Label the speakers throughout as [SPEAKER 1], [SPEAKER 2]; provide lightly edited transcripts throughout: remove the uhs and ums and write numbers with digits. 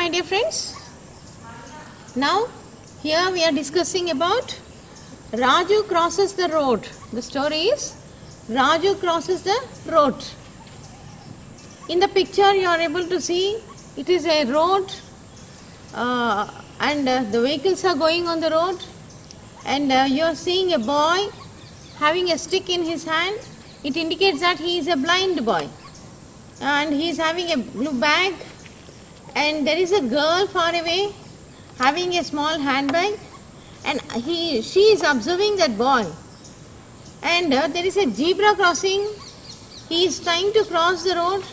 [SPEAKER 1] my dear friends. Now, here we are discussing about Raju crosses the road. The story is Raju crosses the road. In the picture you are able to see it is a road and the vehicles are going on the road, and you are seeing a boy having a stick in his hand. It indicates that he is a blind boy, and he is having a blue bag, and there is a girl far away having a small handbag, and she is observing that boy. And there is a zebra crossing. He is trying to cross the road.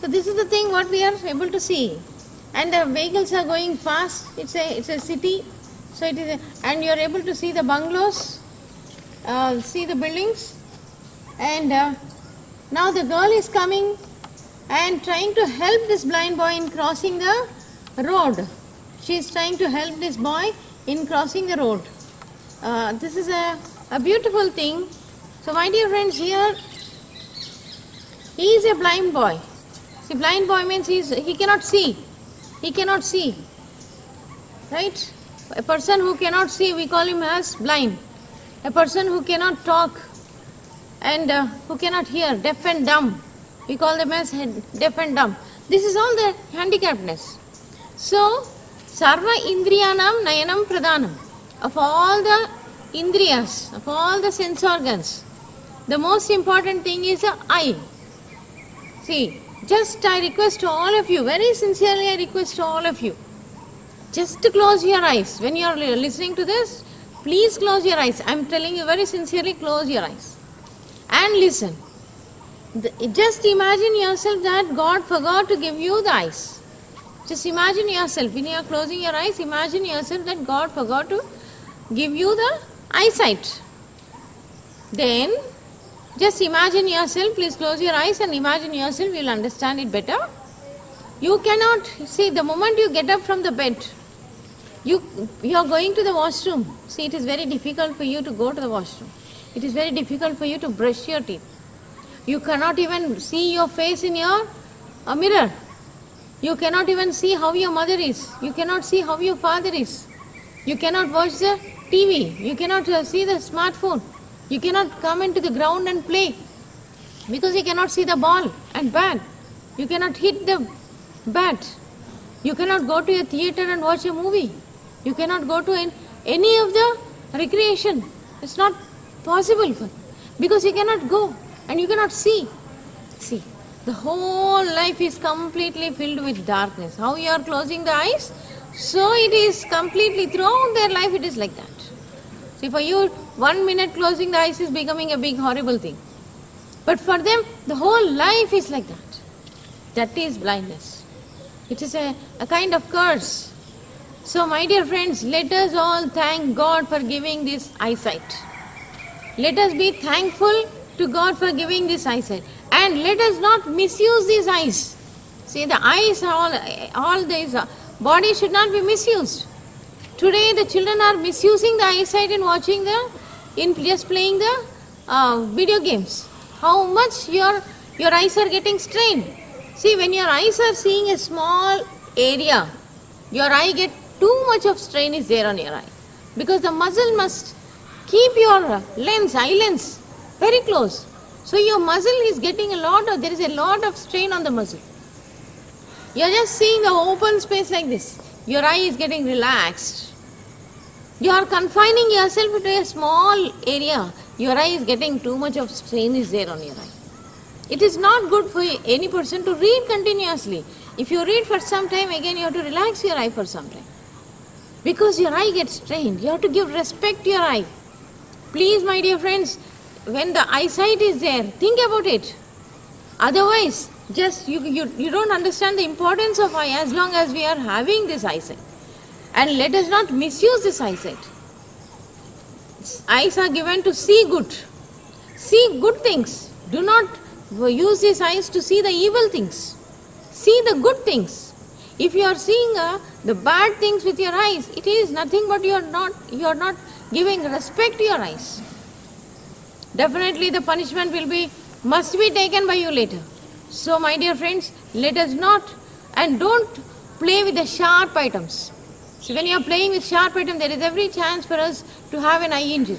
[SPEAKER 1] So this is the thing what we are able to see. And the vehicles are going fast. It's a city. So it is and you are able to see the bungalows, see the buildings. And now the girl is coming and trying to help this blind boy in crossing the road. She is trying to help this boy in crossing the road. This is a beautiful thing. So my dear friends, here he is a blind boy. See, blind boy means he cannot see. He cannot see. Right? A person who cannot see, we call him as blind. A person who cannot talk and who cannot hear, deaf and dumb, we call them as deaf and dumb. This is all the handicapness. So, Sarva Indriyanam Nayanam Pradhanam. Of all the Indriyas, of all the sense organs, the most important thing is the eye. See, just I request to all of you, very sincerely I request to all of you, just to close your eyes. When you are listening to this, please close your eyes. I am telling you very sincerely, close your eyes and listen. Just imagine yourself that God forgot to give you the eyes. Just imagine yourself, when you are closing your eyes, imagine yourself that God forgot to give you the eyesight. Then, just imagine yourself, please close your eyes and imagine yourself, you will understand it better. You cannot, see, the moment you get up from the bed, you are going to the washroom. See, it is very difficult for you to go to the washroom. It is very difficult for you to brush your teeth. You cannot even see your face in your mirror. You cannot even see how your mother is. You cannot see how your father is. You cannot watch the TV. You cannot see the smartphone. You cannot come into the ground and play because you cannot see the ball and bat. You cannot hit the bat. You cannot go to a theater and watch a movie. You cannot go to any of the recreation. It's not possible because you cannot go and you cannot see. See, the whole life is completely filled with darkness. How you are closing the eyes, so it is completely throughout their life it is like that. See, for you 1 minute closing the eyes is becoming a big horrible thing. But for them the whole life is like that. That is blindness. It is a kind of curse. So my dear friends, let us all thank God for giving this eyesight. Let us be thankful to God for giving this eyesight. And let us not misuse these eyes. See, the eyes are all these body should not be misused. Today the children are misusing the eyesight in watching just playing the video games. How much your eyes are getting strained. See, when your eyes are seeing a small area, your eye get too much of strain is there on your eye. Because the muscle must keep your eye lens very close. So your muscle is getting there is a lot of strain on the muscle. You are just seeing the open space like this. Your eye is getting relaxed. You are confining yourself into a small area. Your eye is getting too much of strain is there on your eye. It is not good for any person to read continuously. If you read for some time, again you have to relax your eye for some time. Because your eye gets strained. You have to give respect to your eye. Please, my dear friends, when the eyesight is there, think about it. Otherwise, just you don't understand the importance of eye as long as we are having this eyesight. And let us not misuse this eyesight. Eyes are given to see good. See good things. Do not use these eyes to see the evil things. See the good things. If you are seeing the bad things with your eyes, it is nothing but you are not giving respect to your eyes. Definitely the punishment must be taken by you later. So my dear friends, let us not and don't play with the sharp items. So when you are playing with sharp items, there is every chance for us to have an eye injury.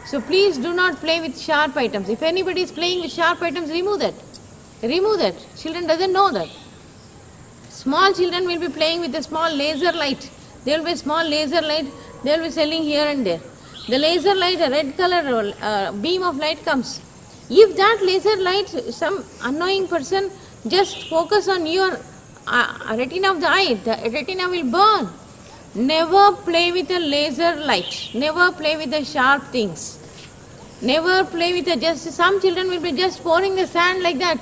[SPEAKER 1] So please do not play with sharp items. If anybody is playing with sharp items, remove that. Remove that. Children doesn't know that. Small children will be playing with a small laser light. There will be a small laser light. They will be selling here and there. The laser light, a red color beam of light comes. If that laser light, some annoying person just focus on your retina of the eye, the retina will burn. Never play with a laser light. Never play with the sharp things. Never play with some children will be just pouring the sand like that,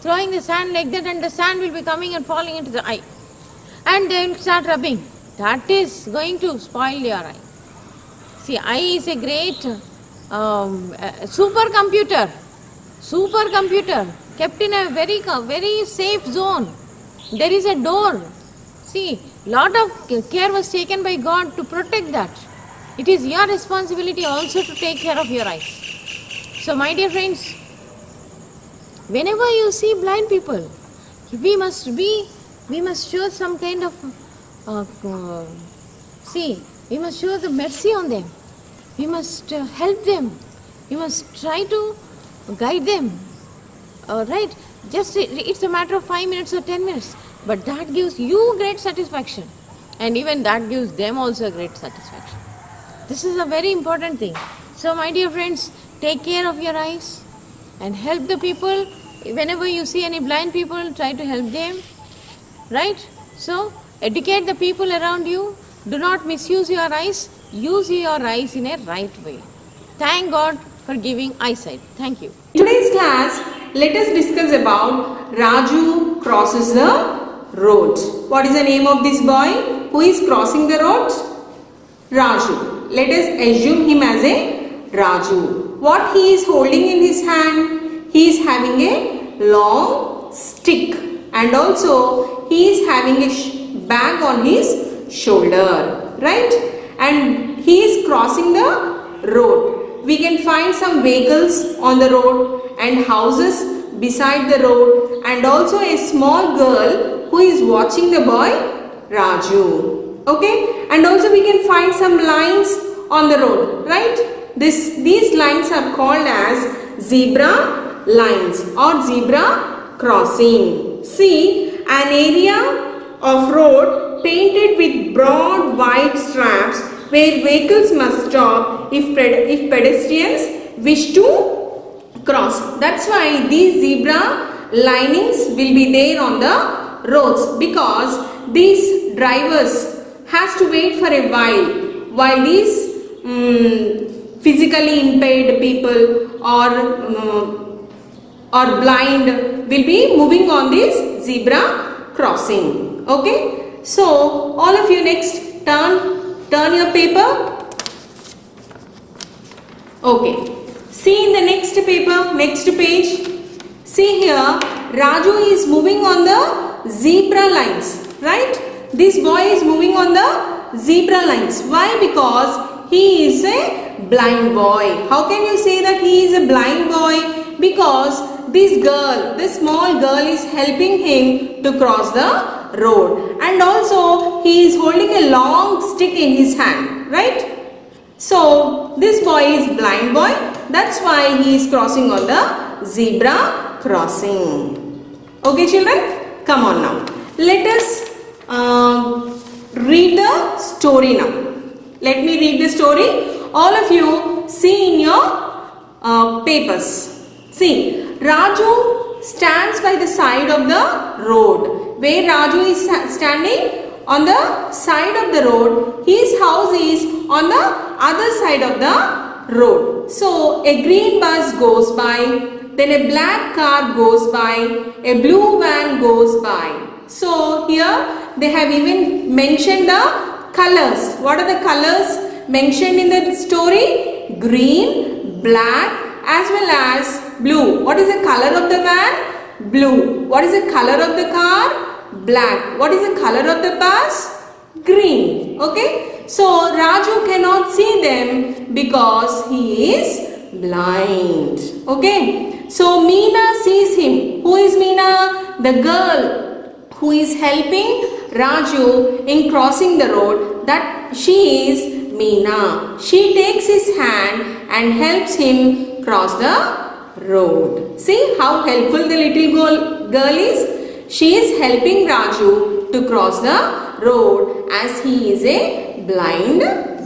[SPEAKER 1] throwing the sand like that, and the sand will be coming and falling into the eye. And they will start rubbing. That is going to spoil your eye. See, eye is a great supercomputer. Supercomputer kept in a very safe zone. There is a door. See, lot of care was taken by God to protect that. It is your responsibility also to take care of your eyes. So my dear friends, whenever you see blind people, we must show some kind of, we must show the mercy on them. We must help them. We must try to guide them. Right? Just it's a matter of 5 minutes or 10 minutes. But that gives you great satisfaction. And even that gives them also great satisfaction. This is a very important thing. So my dear friends, take care of your eyes and help the people. Whenever you see any blind people, try to help them. Right? So, educate the people around you. Do not misuse your eyes. Use your eyes in a right way. Thank God for giving eyesight. Thank you.
[SPEAKER 2] In today's class, let us discuss about Raju crosses the road. What is the name of this boy who is crossing the road? Raju. Let us assume him as a Raju. What he is holding in his hand? He is having a long stick, and also he is having a bag on his shoulder, right? And he is crossing the road. We can find some vehicles on the road and houses beside the road, and also a small girl who is watching the boy Raju. Okay, and also we can find some lines on the road, right? These lines are called as zebra lines or zebra crossing. See, an area of road painted with broad white straps where vehicles must stop if pedestrians wish to cross. That's why these zebra linings will be there on the roads, because these drivers has to wait for a while these physically impaired people or blind will be moving on this zebra crossing. Okay, so all of you next turn your paper. Okay, see in the next paper, next page. See here, Raju is moving on the zebra lines, right? This boy is moving on the zebra lines. Why? Because he is a blind boy. How can you say that he is a blind boy? Because this small girl is helping him to cross the road. And also he is holding a long stick in his hand, right? So this boy is blind boy. That's why he is crossing on the zebra crossing. Okay children, come on now. Let us read the story now. Let me read the story. All of you see in your papers. See, Raju stands by the side of the road. Where Raju is standing? On the side of the road. His house is on the other side of the road. So, a green bus goes by. Then a black car goes by. A blue van goes by. So, here they have even mentioned the colors. What are the colors mentioned in the story? Green, black as well as blue. What is the color of the van? Blue. What is the color of the car? Black. What is the color of the bus? Green. Okay. So, Raju cannot see them because he is blind. Okay. So, Meena sees him. Who is Meena? The girl who is helping Raju in crossing the road that she is Meena. She takes his hand and helps him cross the road. See how helpful the little girl is? She is helping Raju to cross the road as he is a blind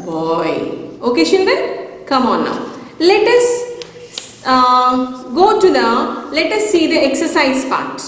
[SPEAKER 2] boy. Okay children? Come on now. Let us let us see the exercise part.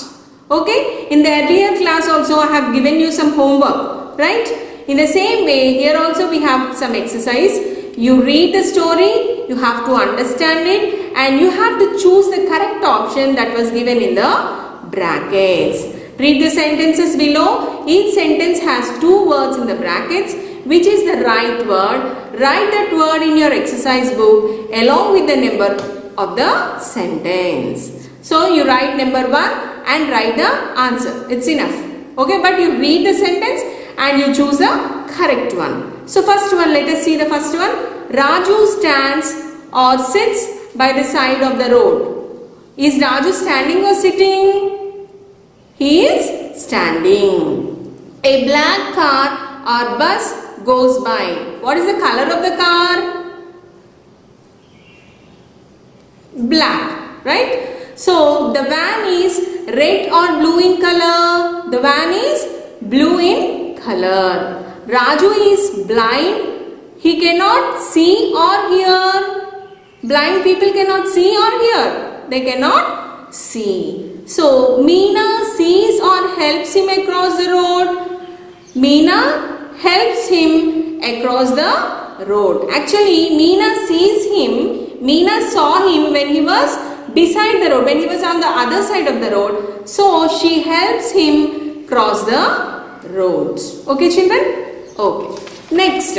[SPEAKER 2] Okay? In the earlier class also I have given you some homework. Right? In the same way, here also we have some exercise. You read the story, you have to understand it, and you have to choose the correct option that was given in the brackets. Read the sentences below. Each sentence has 2 words in the brackets. Which is the right word? Write that word in your exercise book along with the number of the sentence. So you write number 1 and write the answer. It's enough. Okay, but you read the sentence and you choose a correct one. So first one, let us see the first one. Raju stands or sits by the side of the road. Is Raju standing or sitting? He is standing. A black car or bus goes by. What is the color of the car? Black, right? So the van is red or blue in color? The van is blue in color. Raju is blind. He cannot see or hear. Blind people cannot see or hear. They cannot see. So Meena sees or helps him across the road. Meena helps him across the road. Actually, Meena sees him. Meena saw him when he was beside the road, when he was on the other side of the road. So, she helps him cross the road. Okay, children? Okay. Next,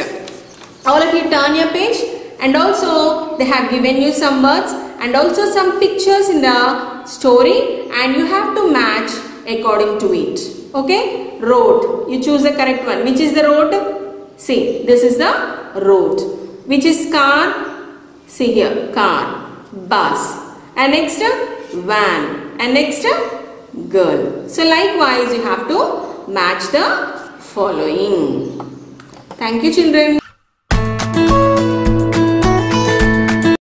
[SPEAKER 2] all of you turn your page, and also they have given you some words and also some pictures in the story, and you have to match according to it. Okay, road. You choose the correct one. Which is the road? See, this is the road. Which is car? See here, car, bus. And next, van. And next, girl. So likewise, you have to match the following. Thank you, children.